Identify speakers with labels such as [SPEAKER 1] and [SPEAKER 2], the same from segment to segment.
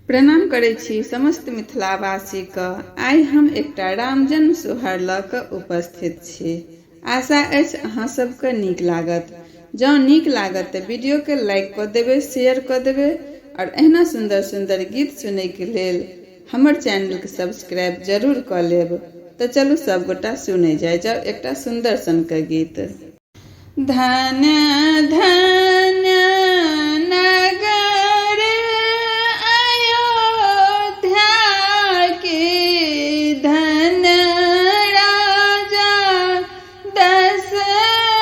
[SPEAKER 1] प्रणाम करै छी समस्त मिथिलावासी के। आइ हम एकटा राम जन्म सोहर लऽ कऽ उपस्थित छी। आशा अछि अहाँ सबके नीक लागत। जँ नीक लागत तऽ वीडियो के लाइक कऽ देबै, शेयर कऽ देबै और एहना सुंदर सुंदर गीत सुनै के लेल हमर चैनल के सब्सक्राइब जरूर कऽ लेब। तऽ चलू सब गोटा सुनै जाओ एकटा सुंदर सन के गीत। धन्य धन्य नगर अयोध्या के, धन्य राजा दशरथ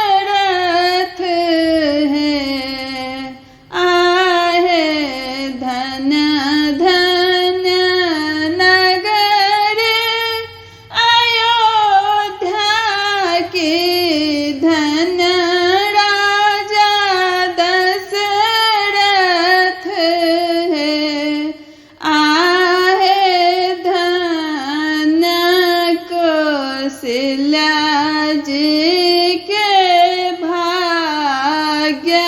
[SPEAKER 1] है। आहे धन्य धन्य नगर अयोध्या के, धन्य राजा दशरथ है। आहे धन्य कौशल्या जी के भाग्य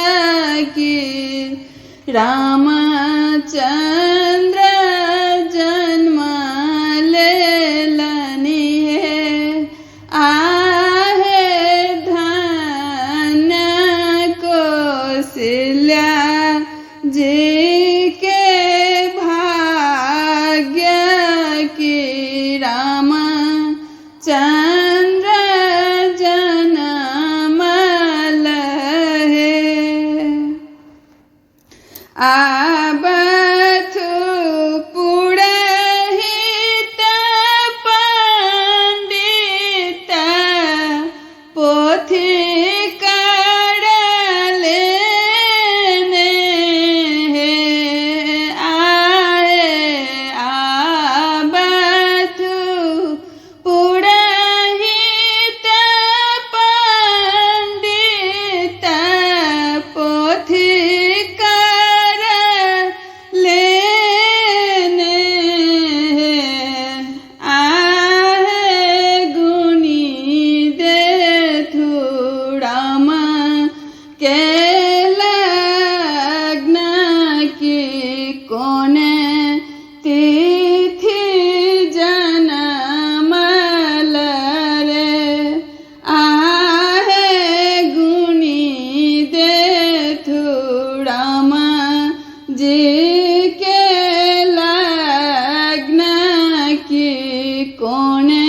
[SPEAKER 1] की, रामचंद्र जन्म लेलनि है। आहे धन्य कौशल्या जी के भाग्य की, रामचंद्र जन्म लहे। आबथु पुरोहित पंडित पोथी कर लेने हैं। आए आबथु पुरोहित पंडित पोथी कर लेने हैं। आहे गुनी देथु राम के लग्न की, कोने तिथि जन्म लरे। आहे गुनी देथु राम जी के लग्न की, कोने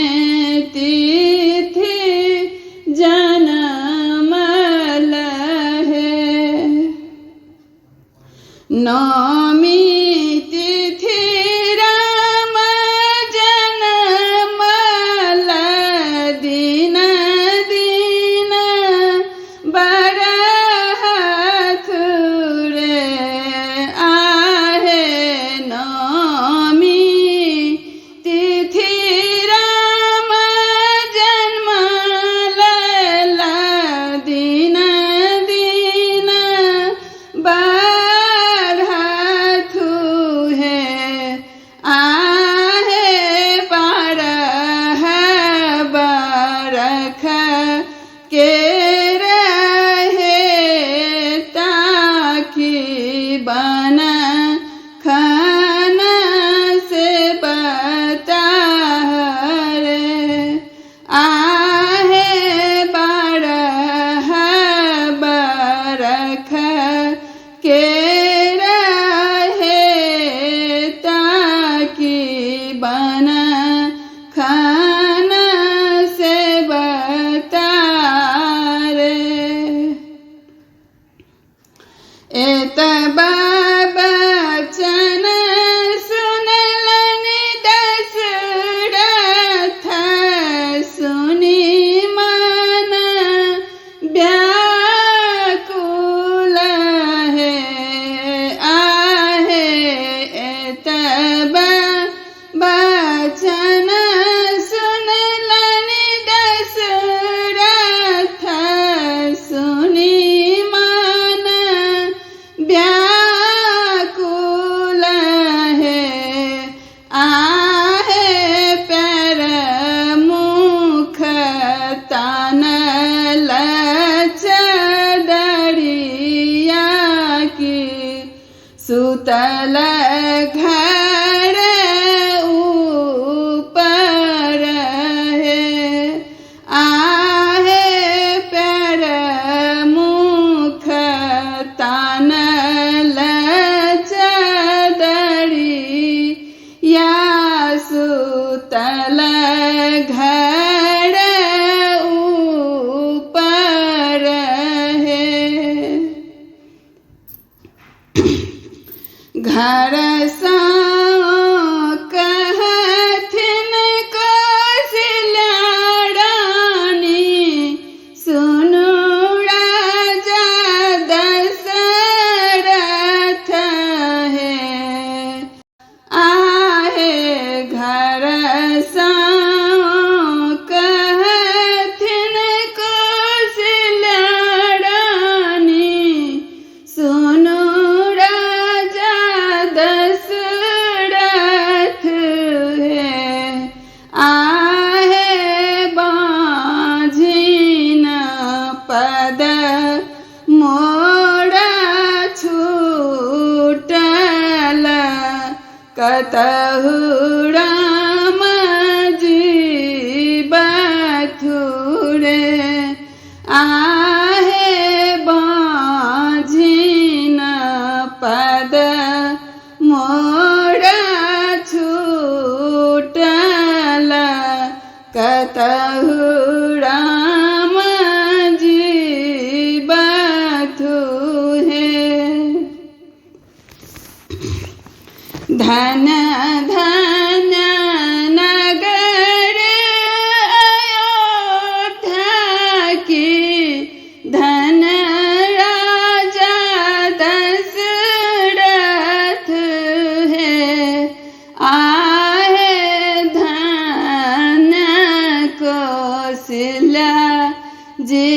[SPEAKER 1] तिथि जन्म लहे। नौमी घर ऊपर है। घर सा कहथिन कौशल्या रानी, सुनु राजा दशरथ है। आहे घर सा कहथिन कौशल्या रानी, सुनु राजा दशरथ है। आहे बाँझिन पद मोरा छूटल, कतहु राम जी बथुरे। आहे बाँझिन पद मोरा छूटल, कतहु राम जी बथुरे। धन धन नगर अयोध्या की, धन राजा दशरथ है। आहे धन कौशल्या जी